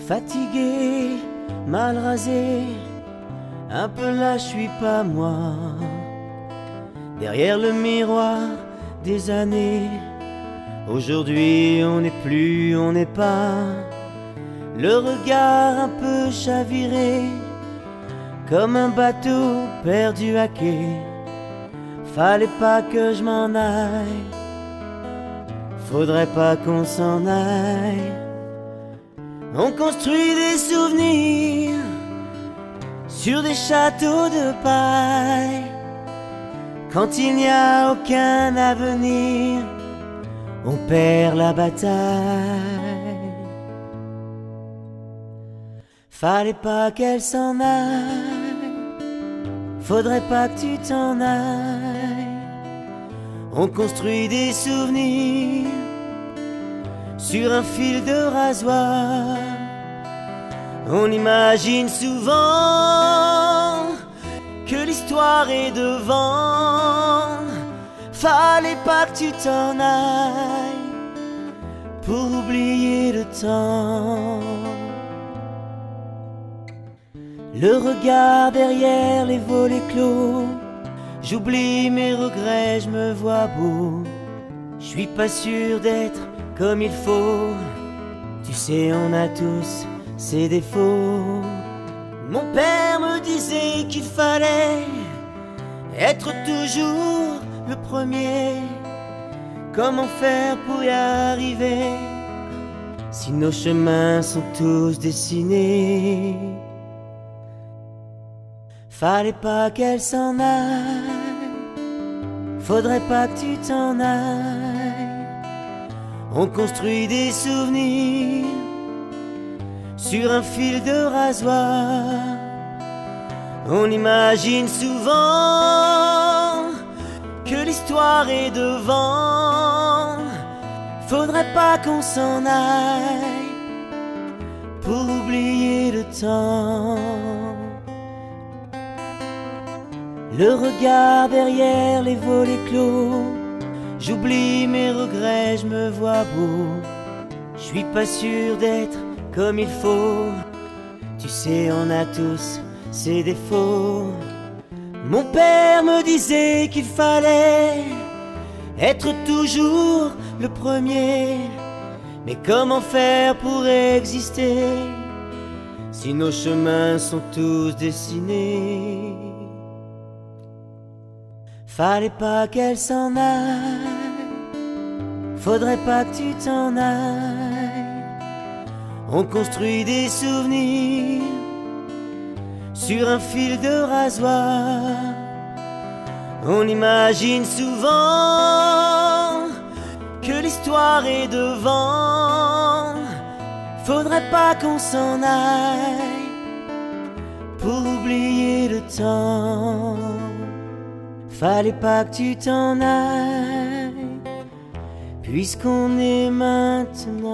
Fatigué, mal rasé, un peu là je suis pas moi. Derrière le miroir des années, aujourd'hui on n'est plus, on n'est pas. Le regard un peu chaviré, comme un bateau perdu à quai. Fallait pas que je m'en aille, faudrait pas qu'on s'en aille. On construit des souvenirs sur des châteaux de paille. Quand il n'y a aucun avenir, on perd la bataille. Fallait pas qu'elle s'en aille, faudrait pas que tu t'en ailles. On construit des souvenirs sur un fil de rasoir. On imagine souvent que l'histoire est devant. Fallait pas que tu t'en ailles pour oublier le temps. Le regard derrière les volets clos, j'oublie mes regrets, je me vois beau. Je suis pas sûr d'être comme il faut. Tu sais, on a tous ses défauts. Mon père me disait qu'il fallait être toujours le premier. Comment faire pour y arriver si nos chemins sont tous dessinés? Fallait pas qu'elle s'en aille, faudrait pas que tu t'en ailles. On construit des souvenirs sur un fil de rasoir. On imagine souvent que l'histoire est devant. Faudrait pas qu'on s'en aille pour oublier le temps. Le regard derrière les volets clos, j'oublie mes regrets, je me vois beau. Je suis pas sûr d'être comme il faut. Tu sais, on a tous ses défauts. Mon père me disait qu'il fallait être toujours le premier. Mais comment faire pour exister si nos chemins sont tous dessinés? Fallait pas qu'elle s'en aille, faudrait pas que tu t'en ailles. On construit des souvenirs sur un fil de rasoir. On imagine souvent que l'histoire est devant. Faudrait pas qu'on s'en aille pour oublier le temps. Fallait pas que tu t'en ailles, puisqu'on est maintenant.